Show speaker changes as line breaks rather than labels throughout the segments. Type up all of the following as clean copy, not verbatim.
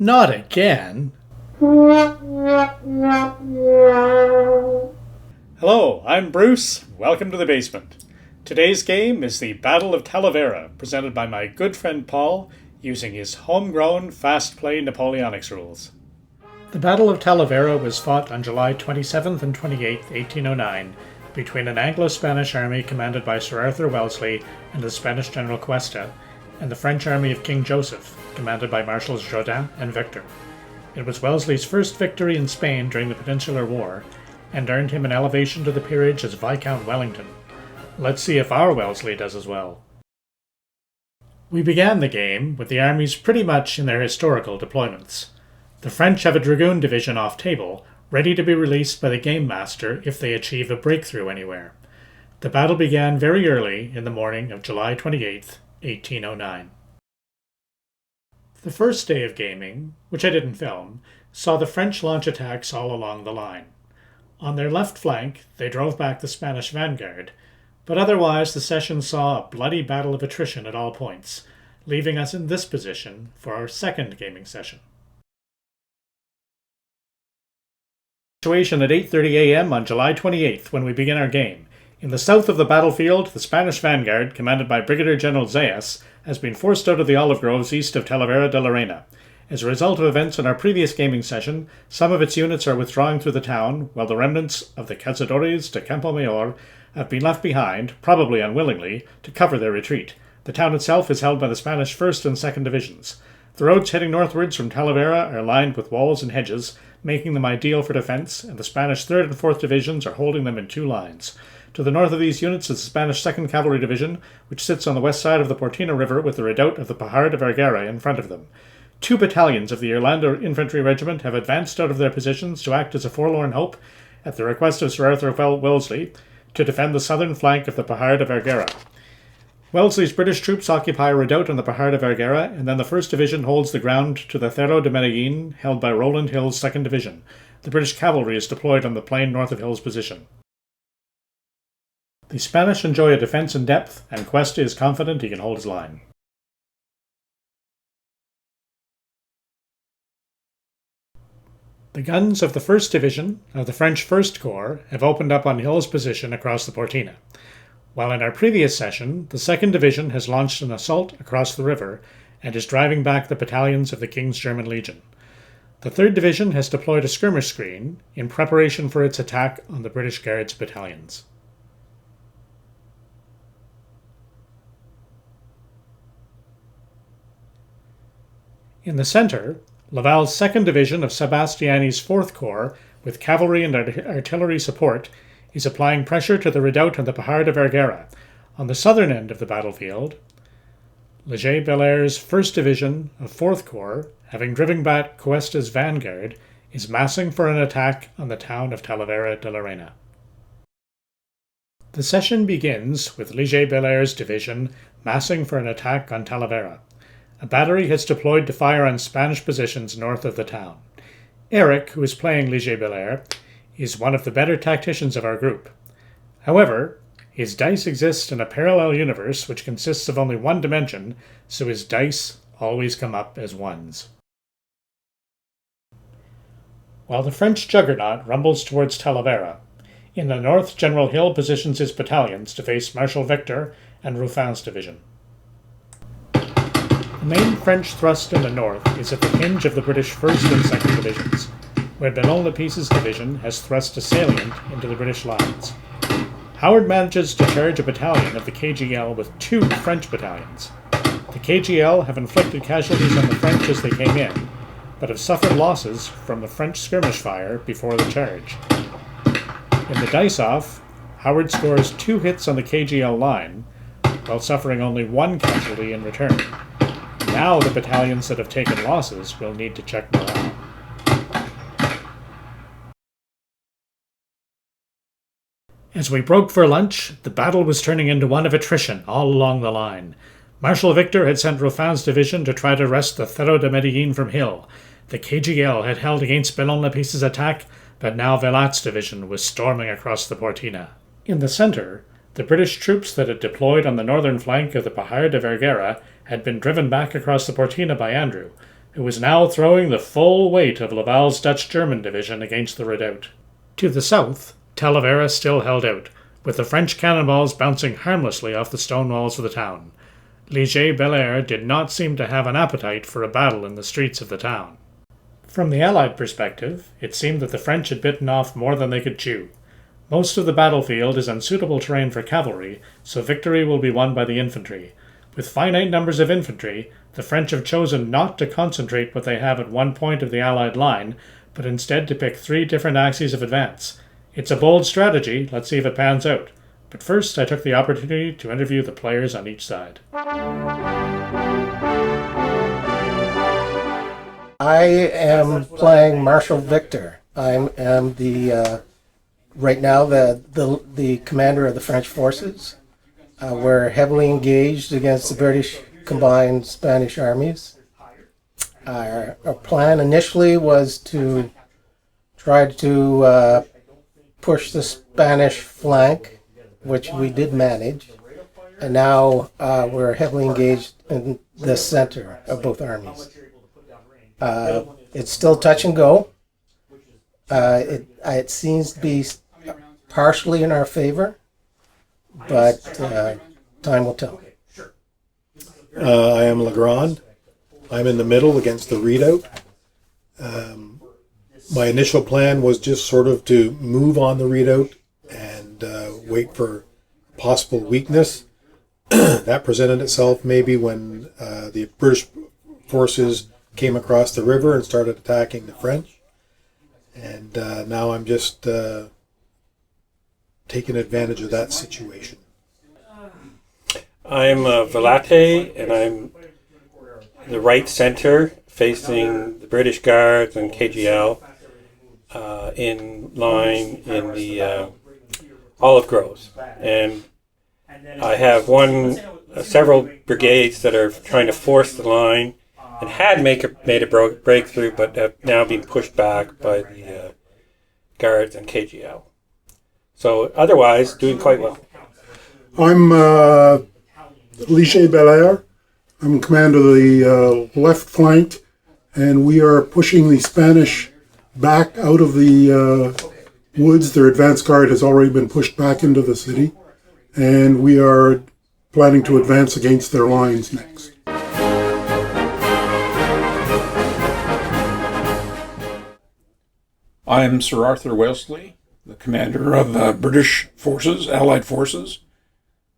Not again. Hello, I'm Bruce. Welcome to the basement. Today's game is the Battle of Talavera, presented by my good friend Paul, using his homegrown, fast-play Napoleonics rules. The Battle of Talavera was fought on July 27th and 28th, 1809, between an Anglo-Spanish army commanded by Sir Arthur Wellesley and the Spanish General Cuesta, and the French army of King Joseph, commanded by Marshals Jourdan and Victor. It was Wellesley's first victory in Spain during the Peninsular War, and earned him an elevation to the peerage as Viscount Wellington. Let's see if our Wellesley does as well. We began the game with the armies pretty much in their historical deployments. The French have a dragoon division off table, ready to be released by the game master if they achieve a breakthrough anywhere. The battle began very early in the morning of July 28th, 1809. The first day of gaming, which I didn't film, saw the French launch attacks all along the line. On their left flank, they drove back the Spanish vanguard, but otherwise the session saw a bloody battle of attrition at all points, leaving us in this position for our second gaming session. Situation at 8:30 a.m. on July 28th when we begin our game. In the south of the battlefield, the Spanish vanguard, commanded by Brigadier General Zayas, has been forced out of the olive groves east of Talavera de la Reina. As a result of events in our previous gaming session, some of its units are withdrawing through the town, while the remnants of the Cazadores de Campo Mayor have been left behind, probably unwillingly, to cover their retreat. The town itself is held by the Spanish 1st and 2nd Divisions. The roads heading northwards from Talavera are lined with walls and hedges, making them ideal for defence, and the Spanish 3rd and 4th Divisions are holding them in two lines. To the north of these units is the Spanish 2nd Cavalry Division, which sits on the west side of the Portina River with the redoubt of the Pajar de Vergara in front of them. Two battalions of the Irlanda Infantry Regiment have advanced out of their positions to act as a forlorn hope, at the request of Sir Arthur Wellesley, to defend the southern flank of the Pajar de Vergara. Wellesley's British troops occupy a redoubt on the Pajar de Vergara, and then the 1st Division holds the ground to the Cerro de Medellin, held by Rowland Hill's 2nd Division. The British cavalry is deployed on the plain north of Hill's position. The Spanish enjoy a defence in depth, and Cuesta is confident he can hold his line. The guns of the 1st Division of the French 1st Corps have opened up on Hill's position across the Portina, while in our previous session, the 2nd Division has launched an assault across the river and is driving back the battalions of the King's German Legion. The 3rd Division has deployed a skirmish screen in preparation for its attack on the British Guards battalions. In the centre, Laval's 2nd Division of Sebastiani's 4th Corps, with cavalry and artillery support, is applying pressure to the redoubt on the Pajar de Vergara. On the southern end of the battlefield, Leger Bellaire's 1st Division of 4th Corps, having driven back Cuesta's vanguard, is massing for an attack on the town of Talavera de la Reina. The session begins with Leger Bellaire's division massing for an attack on Talavera. A battery has deployed to fire on Spanish positions north of the town. Eric, who is playing Leger Bellaire, is one of the better tacticians of our group. However, his dice exist in a parallel universe which consists of only one dimension, so his dice always come up as ones. While the French juggernaut rumbles towards Talavera, in the north General Hill positions his battalions to face Marshal Victor and Ruffin's division. The main French thrust in the north is at the hinge of the British 1st and 2nd Divisions, where Benoît-Lapisse's division has thrust a salient into the British lines. Howard manages to charge a battalion of the KGL with two French battalions. The KGL have inflicted casualties on the French as they came in, but have suffered losses from the French skirmish fire before the charge. In the dice-off, Howard scores 2 hits on the KGL line, while suffering only 1 casualty in return. Now the battalions that have taken losses will need to check morale. As we broke for lunch, the battle was turning into one of attrition all along the line. Marshal Victor had sent Ruffin's division to try to wrest the Cerro de Medellin from Hill. The KGL had held against Benoît-Lapisse's attack, but now Velat's division was storming across the Portina. In the centre, the British troops that had deployed on the northern flank of the Pajar de Vergara had been driven back across the Portina by Andrew, who was now throwing the full weight of Laval's Dutch-German division against the redoubt. To the south, Talavera still held out, with the French cannonballs bouncing harmlessly off the stone walls of the town. Liger-Belair did not seem to have an appetite for a battle in the streets of the town. From the Allied perspective, it seemed that the French had bitten off more than they could chew. Most of the battlefield is unsuitable terrain for cavalry, so victory will be won by the infantry. With finite numbers of infantry, the French have chosen not to concentrate what they have at one point of the Allied line, but instead to pick 3 different axes of advance. It's a bold strategy, let's see if it pans out. But first I took the opportunity to interview the players on each side.
I am playing Marshal Victor. I am right now the commander of the French forces. We're heavily engaged against the British combined Spanish armies. Our plan initially was to try to push the Spanish flank, which we did manage, and now we're heavily engaged in the center of both armies. It's still touch and go. It seems to be partially in our favor, but time will tell.
I am Legrand. I'm in the middle against the redoubt. My initial plan was just sort of to move on the redoubt and wait for possible weakness. That presented itself maybe when the British forces came across the river and started attacking the French. And now I'm just taking advantage of that situation.
I'm Velate, and I'm the right center facing the British Guards and KGL in line in the olive groves. And I have several brigades that are trying to force the line and had made a breakthrough, but have now been pushed back by the Guards and KGL. So otherwise, doing quite well.
I'm Liger-Belair. I'm commander of the left flank, and we are pushing the Spanish back out of the woods. Their advance guard has already been pushed back into the city, and we are planning to advance against their lines next.
I'm Sir Arthur Wellesley, the commander of British forces, Allied forces,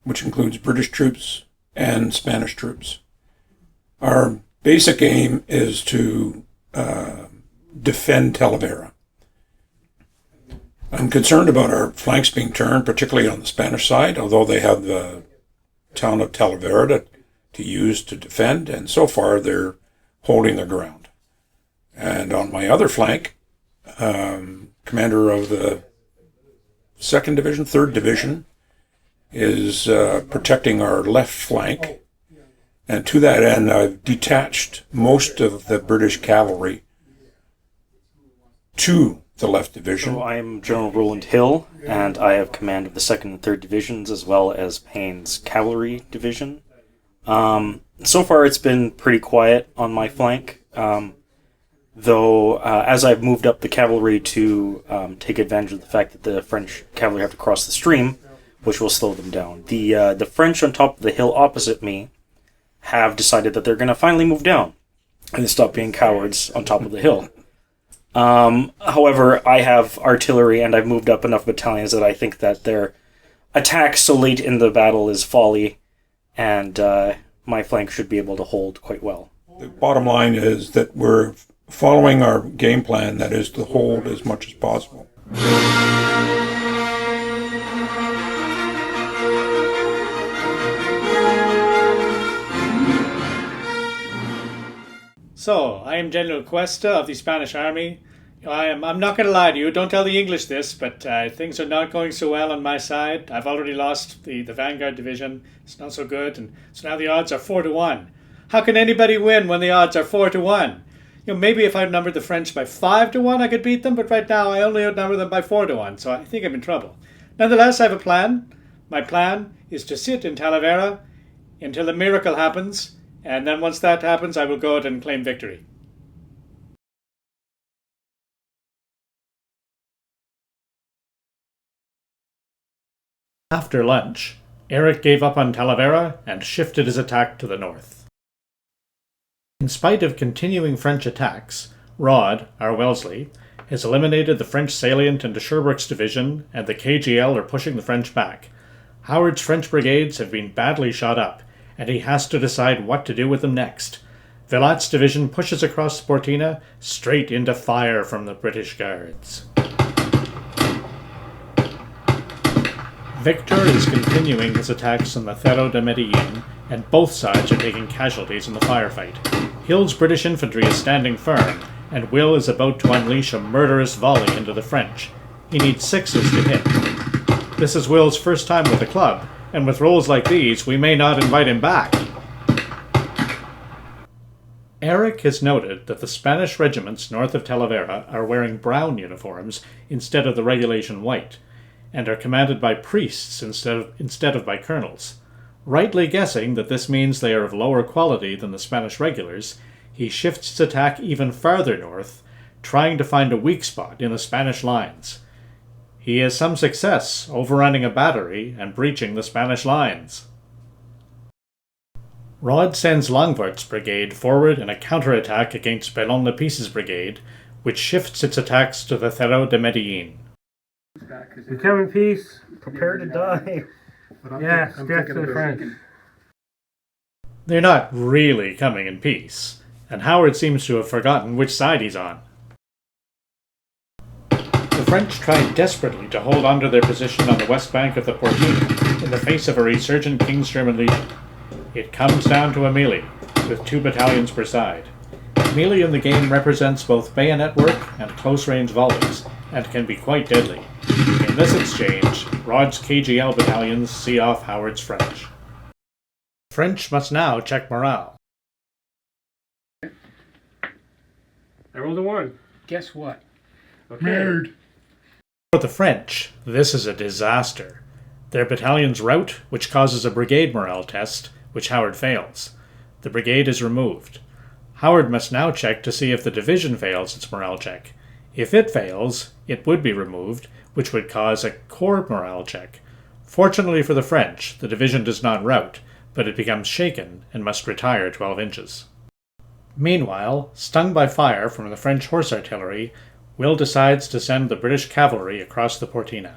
which includes British troops and Spanish troops. Our basic aim is to defend Talavera. I'm concerned about our flanks being turned, particularly on the Spanish side, although they have the town of Talavera to use to defend, and so far they're holding their ground. And on my other flank, commander of the 2nd Division, 3rd Division, is protecting our left flank. And to that end, I've detached most of the British cavalry to the left division.
So I'm General Roland Hill, and I have command of the 2nd and 3rd Divisions, as well as Payne's Cavalry Division. So far, it's been pretty quiet on my flank, though as I've moved up the cavalry to take advantage of the fact that the French cavalry have to cross the stream, which will slow them down. The French on top of the hill opposite me have decided that they're going to finally move down and stop being cowards on top of the hill. However, I have artillery, and I've moved up enough battalions that I think that their attack so late in the battle is folly, and my flank should be able to hold quite well.
The bottom line is that we're following our game plan, that is to hold as much as possible.
So, I am General Cuesta of the Spanish Army. I'm not going to lie to you, don't tell the English this, but things are not going so well on my side. I've already lost the Vanguard Division. It's not so good, and so now the odds are 4-1. How can anybody win when the odds are 4-1? Maybe if I outnumbered the French by 5-1, I could beat them, but right now I only outnumber them by 4-1, so I think I'm in trouble. Nonetheless, I have a plan. My plan is to sit in Talavera until a miracle happens, and then once that happens, I will go out and claim victory. After lunch, Eric gave up on Talavera and shifted his attack to the north. In spite of continuing French attacks, Rod, our Wellesley, has eliminated the French salient into Sherbrooke's division, and the KGL are pushing the French back. Howard's French brigades have been badly shot up, and he has to decide what to do with them next. Villat's division pushes across Sportina, straight into fire from the British Guards. Victor is continuing his attacks on the Cerro de Medellin, and both sides are taking casualties in the firefight. Hill's British infantry is standing firm, and Will is about to unleash a murderous volley into the French. He needs 6s to hit. This is Will's first time with the club, and with rolls like these, we may not invite him back. Eric has noted that the Spanish regiments north of Talavera are wearing brown uniforms instead of the regulation white, and are commanded by priests instead of by colonels. Rightly guessing that this means they are of lower quality than the Spanish regulars, he shifts his attack even farther north, trying to find a weak spot in the Spanish lines. He has some success overrunning a battery and breaching the Spanish lines. Rod sends Longvort's brigade forward in a counterattack against Bellon-Lepice's brigade, which shifts its attacks to the Cerro de Medellin.
We come in peace, prepare to die. Yes, death to the French.
They're not really coming in peace, and Howard seems to have forgotten which side he's on. The French tried desperately to hold on to their position on the west bank of the Portina in the face of a resurgent King's German Legion. It comes down to a melee, with 2 battalions per side. Melee in the game represents both bayonet work and close-range volleys, and can be quite deadly. In this exchange, Rod's KGL battalions see off Howard's French. The French must now check morale.
I rolled a 1.
Guess what?
Okay.
Nerd.
For the French, this is a disaster. Their battalions rout, which causes a brigade morale test, which Howard fails. The brigade is removed. Howard must now check to see if the division fails its morale check. If it fails, it would be removed, which would cause a corps morale check. Fortunately for the French, the division does not rout, but it becomes shaken and must retire 12 inches. Meanwhile, stung by fire from the French horse artillery, Will decides to send the British cavalry across the Portina.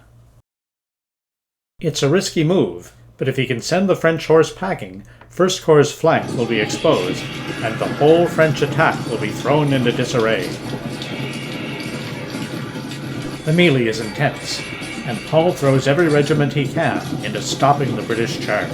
It's a risky move, but if he can send the French horse packing, First Corps' flank will be exposed, and the whole French attack will be thrown into disarray. The melee is intense, and Paul throws every regiment he can into stopping the British charge.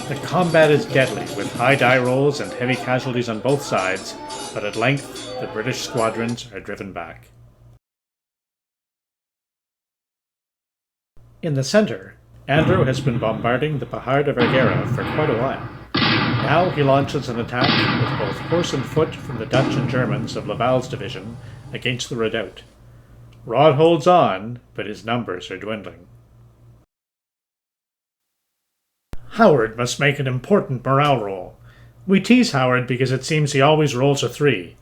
The combat is deadly, with high die rolls and heavy casualties on both sides, but at length the British squadrons are driven back. In the center, Andrew has been bombarding the Pajar de Vergara for quite a while. Now he launches an attack with both horse and foot from the Dutch and Germans of Laval's division against the redoubt. Rod holds on, but his numbers are dwindling. Howard must make an important morale roll. We tease Howard because it seems he always rolls a 3.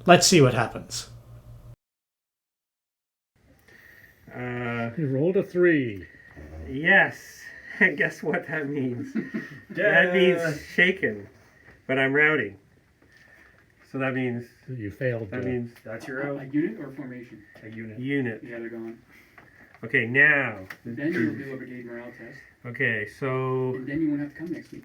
Let's see what happens. He rolled a 3.
Yes. Guess what that means? That means shaken, but I'm routing. So that means
You failed.
that means
That's your A unit or formation?
a unit.
unit.
Yeah, they're gone.
Okay, now.
Then you'll do a brigade morale test,
Okay, so
and then you won't have to come next week.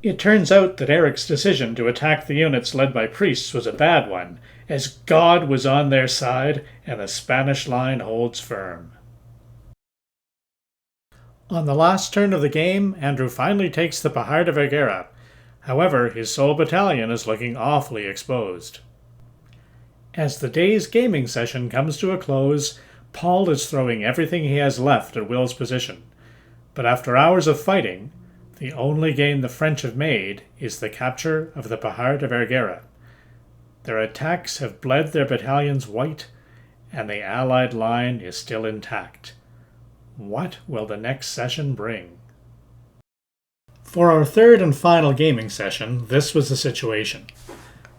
It turns out that Eric's decision to attack the units led by priests was a bad one, as God was on their side and the Spanish line holds firm. On the last turn of the game, Andrew finally takes the Pajar de Vergara. However, his sole battalion is looking awfully exposed. As the day's gaming session comes to a close, Paul is throwing everything he has left at Will's position. But after hours of fighting, the only gain the French have made is the capture of the Pajar de Vergara. Their attacks have bled their battalions white, and the Allied line is still intact. What will the next session bring? For our third and final gaming session, this was the situation.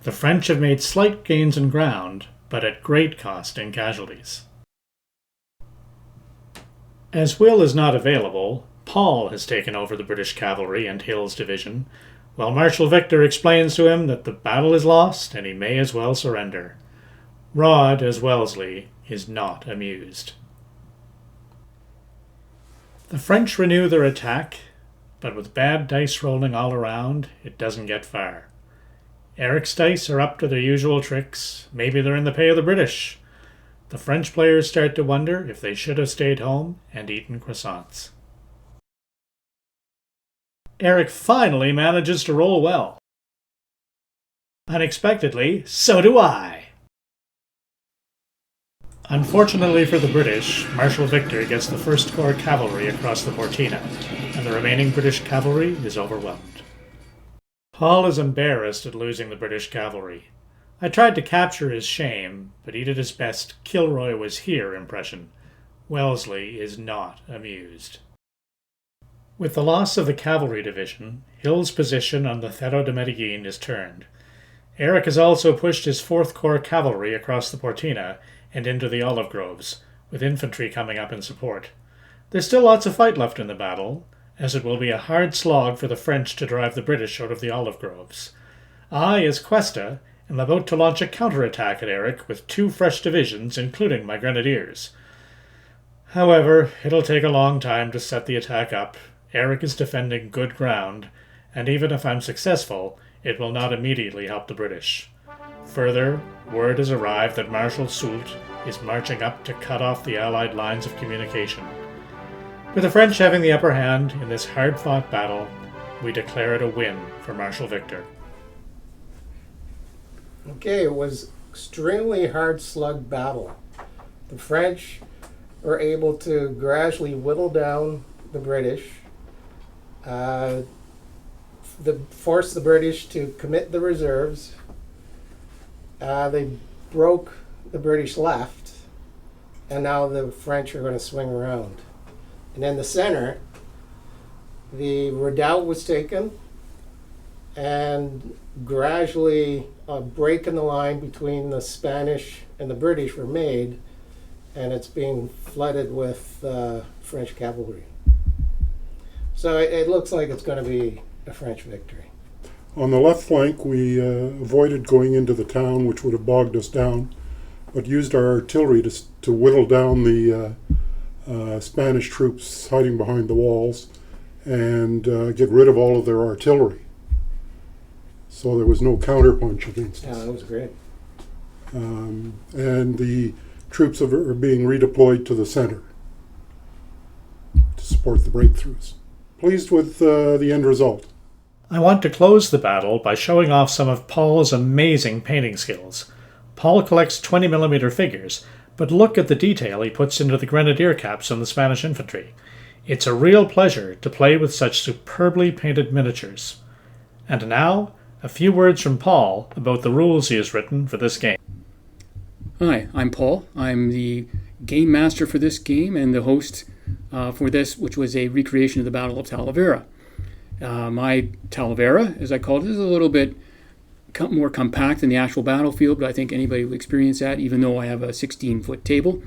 The French have made slight gains in ground, but at great cost in casualties. As Will is not available, Paul has taken over the British cavalry and Hill's division, while Marshal Victor explains to him that the battle is lost and he may as well surrender. Rod, as Wellesley, is not amused. The French renew their attack, but with bad dice rolling all around, it doesn't get far. Eric's dice are up to their usual tricks. Maybe they're in the pay of the British. The French players start to wonder if they should have stayed home and eaten croissants. Eric finally manages to roll well. Unexpectedly, so do I! Unfortunately for the British, Marshal Victor gets the 1st Corps cavalry across the Portina, and the remaining British cavalry is overwhelmed. Paul is embarrassed at losing the British cavalry. I tried to capture his shame, but he did his best Kilroy was here impression. Wellesley is not amused. With the loss of the cavalry division, Hill's position on the Cerro de Medellin is turned. Eric has also pushed his 4th Corps cavalry across the Portina and into the olive groves, with infantry coming up in support. There's still lots of fight left in the battle, as it will be a hard slog for the French to drive the British out of the olive groves. I, as Cuesta, am about to launch a counterattack at Eric with 2 fresh divisions, including my grenadiers. However, it'll take a long time to set the attack up. Eric is defending good ground, and even if I'm successful, it will not immediately help the British. Further, word has arrived that Marshal Soult is marching up to cut off the Allied lines of communication. With the French having the upper hand in this hard-fought battle, we declare it a win for Marshal Victor.
Okay, it was extremely hard-slug battle. The French were able to gradually whittle down the British, force the British to commit the reserves. They broke the British left, and now the French are going to swing around. And in the center, the redoubt was taken, and gradually a break in the line between the Spanish and the British were made, and it's being flooded with French cavalry. So it looks like it's going to be a French victory.
On the left flank, we avoided going into the town, which would have bogged us down, but used our artillery to whittle down the Spanish troops hiding behind the walls and get rid of all of their artillery. So there was no counterpunch against us.
Yeah, that was great.
And the troops are being redeployed to the center to support the breakthroughs. Pleased with the end result.
I want to close the battle by showing off some of Paul's amazing painting skills. Paul collects 20mm figures, but look at the detail he puts into the grenadier caps on the Spanish infantry. It's a real pleasure to play with such superbly painted miniatures. And now, a few words from Paul about the rules he has written for this game.
Hi, I'm Paul. I'm the game master for this game and the host for this, which was a recreation of the Battle of Talavera. My Talavera, as I called it, is a little bit more compact than the actual battlefield, but I think anybody will experience that, even though I have a 16-foot table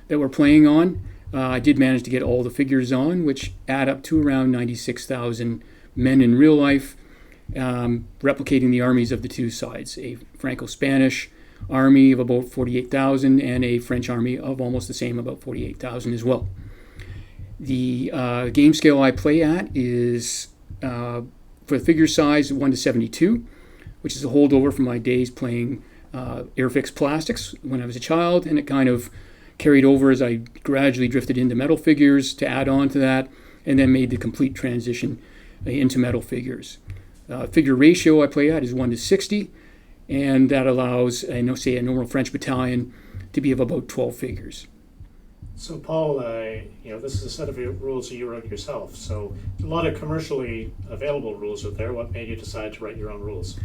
that we're playing on. I did manage to get all the figures on, which add up to around 96,000 men in real life, replicating the armies of the two sides, a Franco-Spanish army of about 48,000 and a French army of almost the same, about 48,000 as well. The game scale I play at is, for the figure size, 1 to 72, which is a holdover from my days playing Airfix plastics when I was a child, and it kind of carried over as I gradually drifted into metal figures to add on to that, and then made the complete transition into metal figures. Figure ratio I play at is 1 to 60, and that allows, say, a normal French battalion to be of about 12 figures.
So Paul, this is a set of rules that you wrote yourself. So a lot of commercially available rules out there. What made you decide to write your own rules?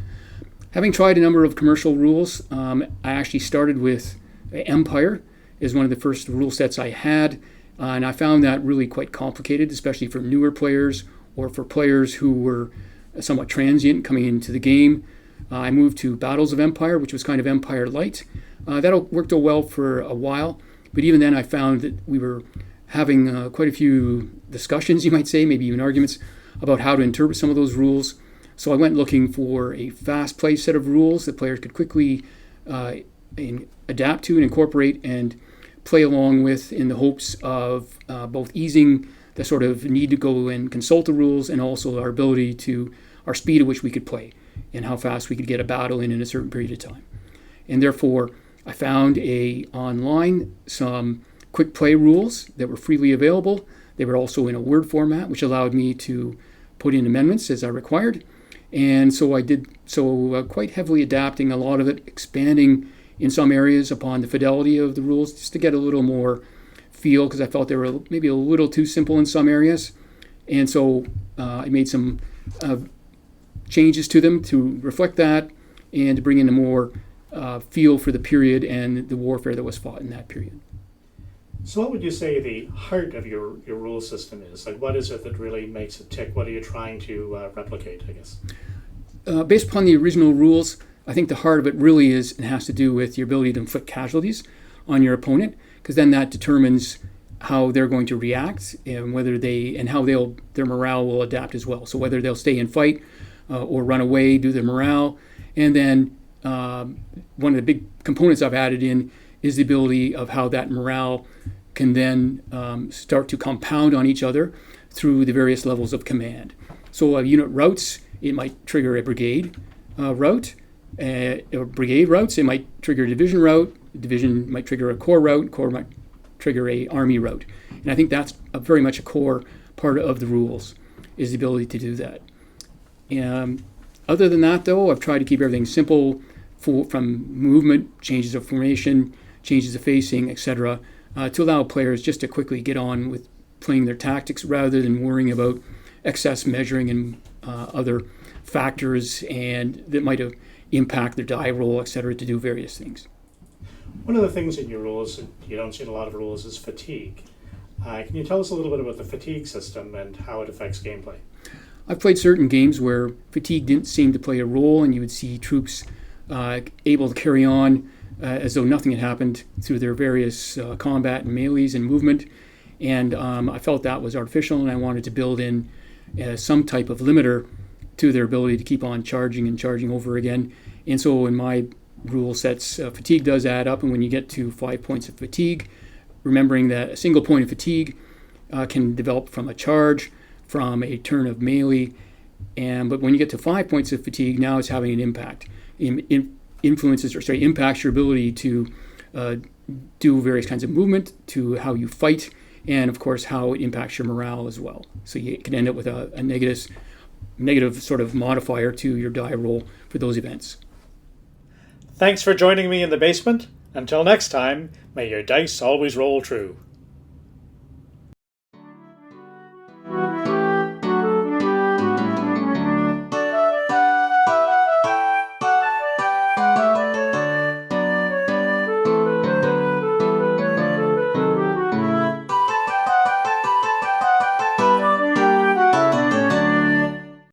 Having tried a number of commercial rules, I actually started with Empire as one of the first rule sets I had, and I found that really quite complicated, especially for newer players or for players who were somewhat transient coming into the game. I moved to Battles of Empire, which was kind of Empire Light. That worked out well for a while, but even then I found that we were having quite a few discussions, you might say, maybe even arguments, about how to interpret some of those rules. So I went looking for a fast-play set of rules that players could quickly adapt to and incorporate and play along with, in the hopes of both easing the sort of need to go and consult the rules, and also our ability to, our speed at which we could play and how fast we could get a battle in a certain period of time. And therefore, I found online some quick play rules that were freely available. They were also in a Word format, which allowed me to put in amendments as I required. And so I did so, quite heavily adapting a lot of it, expanding in some areas upon the fidelity of the rules, just to get a little more feel, because I felt they were maybe a little too simple in some areas. And so I made some changes to them to reflect that, and to bring in a more feel for the period and the warfare that was fought in that period.
So what would you say the heart of your rule system is? Like, what is it that really makes it tick? What are you trying to replicate, I guess?
Based upon the original rules, I think the heart of it really is and has to do with your ability to inflict casualties on your opponent, because then that determines how they're going to react, and whether how their morale will adapt as well. So whether they'll stay and fight or run away, do their morale. And then one of the big components I've added in is the ability of how that morale can then start to compound on each other through the various levels of command. So unit routes, it might trigger a brigade route. Or brigade routes, it might trigger a division route. Division might trigger a corps route. Corps might trigger a army route. And I think that's very much a core part of the rules, is the ability to do that. Other than that, though, I've tried to keep everything simple, from movement, changes of formation, changes of facing, etc., to allow players just to quickly get on with playing their tactics, rather than worrying about excess measuring and other factors and that might impact their die roll, etc., to do various things.
One of the things in your rules that you don't see in a lot of rules is fatigue. Can you tell us a little bit about the fatigue system and how it affects gameplay?
I've played certain games where fatigue didn't seem to play a role, and you would see troops able to carry on as though nothing had happened through their various combat and melees and movement. And I felt that was artificial, and I wanted to build in some type of limiter to their ability to keep on charging and charging over again. And so in my rule sets, fatigue does add up, and when you get to 5 points of fatigue, remembering that a single point of fatigue can develop from a charge, from a turn of melee, but when you get to 5 points of fatigue, now it's having an impact. Impacts your ability to do various kinds of movement, to how you fight, and of course how it impacts your morale as well. So you can end up with a negative sort of modifier to your die roll for those events.
Thanks for joining me in the basement. Until next time, may your dice always roll true.